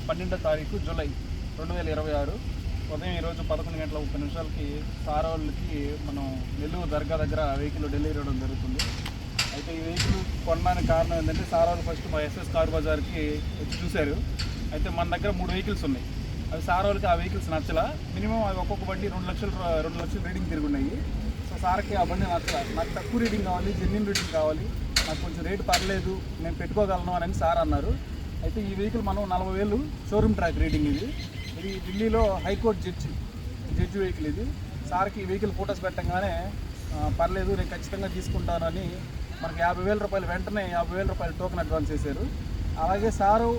12వ తారీఖు జూలై 2026 ఉదయం ఈరోజు 11:30 సారోళ్ళకి మనం నెల్లూరు దర్గా దగ్గర వెహికల్ డెలివరీ ఇవ్వడం జరుగుతుంది. అయితే ఈ వెహికల్ కొనడానికి కారణం ఏంటంటే సారోళ్ళు ఫస్ట్ మా ఎస్ఎస్ కార్ బజార్కి వచ్చి చూశారు. అయితే మన దగ్గర 3 వెహికల్స్ ఉన్నాయి. అవి సారోళ్ళకి ఆ వెహికల్స్ నచ్చలా. మినిమం అవి ఒక్కొక్క బండి 2 లక్షలు రీడింగ్ తిరుగున్నాయి. సో సార్కి ఆ బండి నచ్చలా. నాకు తక్కువ రీడింగ్ కావాలి, జెన్యున్ రీడింగ్ కావాలి, నాకు కొంచెం రేటు పర్లేదు, నేను పెట్టుకోగలను అని సార్ అన్నారు. అయితే ఈ వెహికల్ మనం 40,000 షోరూమ్ ట్రాక్ రీడింగ్. ఇది ఢిల్లీలో హైకోర్టు జడ్జి వెహికల్. ఇది సార్కి ఈ వెహికల్ ఫొటోస్ పెట్టగానే పర్లేదు నేను ఖచ్చితంగా తీసుకుంటానని మనకి 50,000 రూపాయలు వెంటనే 50,000 రూపాయలు టోకెన్ అడ్వాన్స్ చేశారు. అలాగే సారు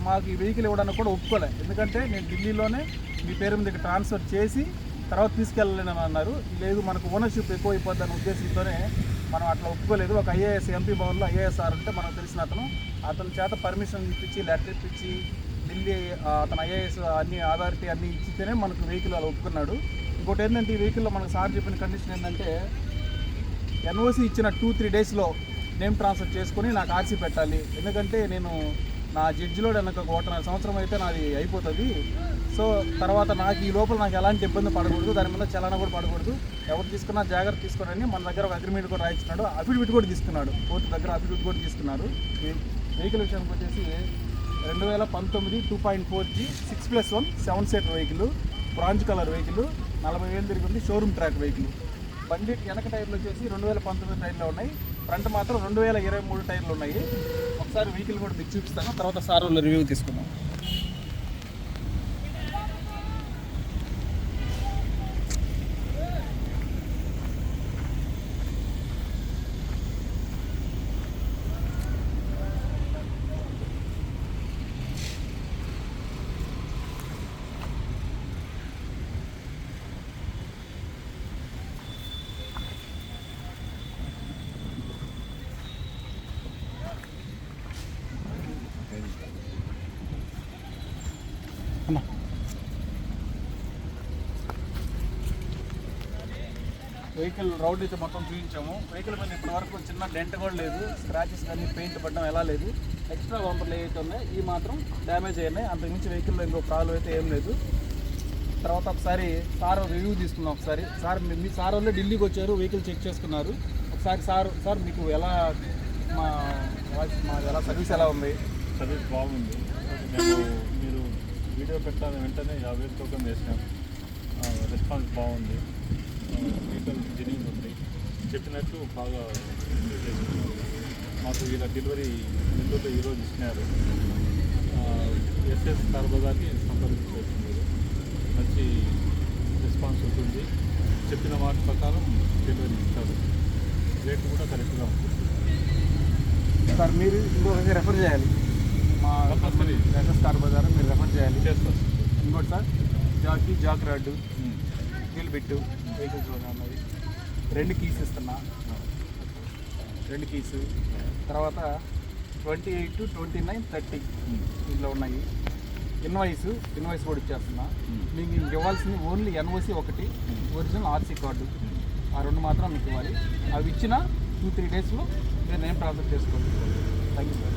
మాకు ఈ వెహికల్ ఇవ్వడానికి కూడా ఒప్పుకోలే. ఎందుకంటే నేను ఢిల్లీలోనే మీ పేరు మీద ట్రాన్స్ఫర్ చేసి తర్వాత తీసుకెళ్ళలేనని అన్నారు. లేదు మనకు ఓనర్షిప్ ఎక్కువ అయిపోద్దనే ఉద్దేశంతోనే మనం అట్లా ఒప్పుకోలేదు. ఒక ఐఏఎస్ ఎంపీ భవన్లో ఐఏఎస్ సార్ అంటే మనకు తెలిసిన అతని చేత పర్మిషన్ ఇప్పించి లెటర్ ఇప్పించి ఢిల్లీ అతను ఐఏఎస్ అన్ని అథారిటీ అన్నీ ఇచ్చితేనే మనకు వెహికల్ అలా ఒప్పుకున్నాడు. ఇంకోటి ఏంటంటే ఈ వెహికల్లో మనకు సార్ చెప్పిన కండిషన్ ఏంటంటే ఎన్ఓసి ఇచ్చిన 2-3 డేస్లో నేమ్ ట్రాన్స్ఫర్ చేసుకొని నాకు ఆర్సీ పెట్టాలి. ఎందుకంటే నేను నా జడ్జిలో నాకు 1.5 సంవత్సరం అయితే నాది అయిపోతుంది. సో తర్వాత నాకు ఈ లోపల నాకు ఎలాంటి ఇబ్బంది పడకూడదు, దాని మీద చలన కూడా పడకూడదు, ఎవరు తీసుకున్నా జాగ్రత్త తీసుకోరని మన దగ్గర ఒక అగ్రిమెంట్ కూడా రాయించున్నాడు. అఫిడవిట్ కూడా తీసుకున్నాడు, కోర్టు దగ్గర అఫిడవిట్ కూడా తీసుకున్నారు. వెహికల్ విషయానికి వచ్చేసి 2019 2.4G 6+1 7 seater vehicle, bronze colour vehicle, 40,000 తిరిగి షోరూమ్ ట్రాక్ వెహికల్. బండి వెనక టైర్లు వచ్చేసి 2019 టైర్లు ఉన్నాయి, ఫ్రంట్ మాత్రం 2023 టైర్లు ఉన్నాయి. ఒకసారి వెహికల్ కూడా మీకు చూపిస్తాను, తర్వాత సార్ వాళ్ళు రివ్యూ తీసుకుందాం. వెహికల్ రౌడ్ అయితే మొత్తం చూపించాము. వెహికల్ మీద ఇప్పటి వరకు చిన్న డెంట్ కూడా లేదు, స్క్రాచెస్ కానీ పెయింట్ పడడం ఎలా లేదు. ఎక్స్ట్రా బంపర్లు ఏవైతే ఉన్నాయి ఈ మాత్రం డ్యామేజ్ అయినాయి, అంతకుమించి వెహికల్లో ఇంకో ప్రాబ్లం అయితే ఏం లేదు. తర్వాత ఒకసారి సార్ రివ్యూ తీసుకున్నాం. ఒకసారి సార్ మీ సార్ వాళ్ళు ఢిల్లీకి వచ్చారు, వెహికల్ చెక్ చేసుకున్నారు. ఒకసారి సార్ మీకు ఎలా మా ఎలా సర్వీస్ ఎలా ఉంది? సర్వీస్ బాగుంది. మీరు వీడియో పెట్టాలని వెంటనే 50,000 టోకెన్ వేసినాం. రెస్పాన్స్ బాగుంది, వెహికల్ జెన్యూన్ ఉంది, చెప్పినట్టు బాగా మాకు ఇలా డెలివరీ నెల్లూరులో ఈరోజు ఇచ్చినారు. ఎస్ఎస్ కార్ బజార్కి సంప్రదించవచ్చు. మీరు మంచి రెస్పాన్స్ ఉంటుంది, చెప్పిన మాట ప్రకారం డెలివరీ ఇస్తారు, రేట్ కూడా కరెక్ట్గా ఉంటుంది. సార్ మీరు ఇంకొకటి రెఫర్ చేయాలి, మా ఎస్ఎస్ కార్ బజార్ మీరు రెఫర్ చేయాలి. చేస్తారు. ఇంకోటి సార్ జాక్ రాడ్, వీల్ బిట్టు వెహికల్స్ ఉన్నది, 2 కీస్ ఇస్తున్నా, 2 కీస్. తర్వాత 28, 29, 30 ఇందులో ఉన్నాయి. ఇన్వాయిస్ కూడా ఇచ్చేస్తున్నా. మీకు ఇంక ఇవ్వాల్సింది ఓన్లీ ఎన్ఓసి ఒకటి, ఒరిజినల్ ఆర్సీ కార్డు, ఆ 2 మాత్రం మీకు ఇవ్వాలి. అవి ఇచ్చిన 2-3 డేస్లో మీరు నేమ్ ట్రాన్స్ఫర్ చేసుకోండి. Thank you sir.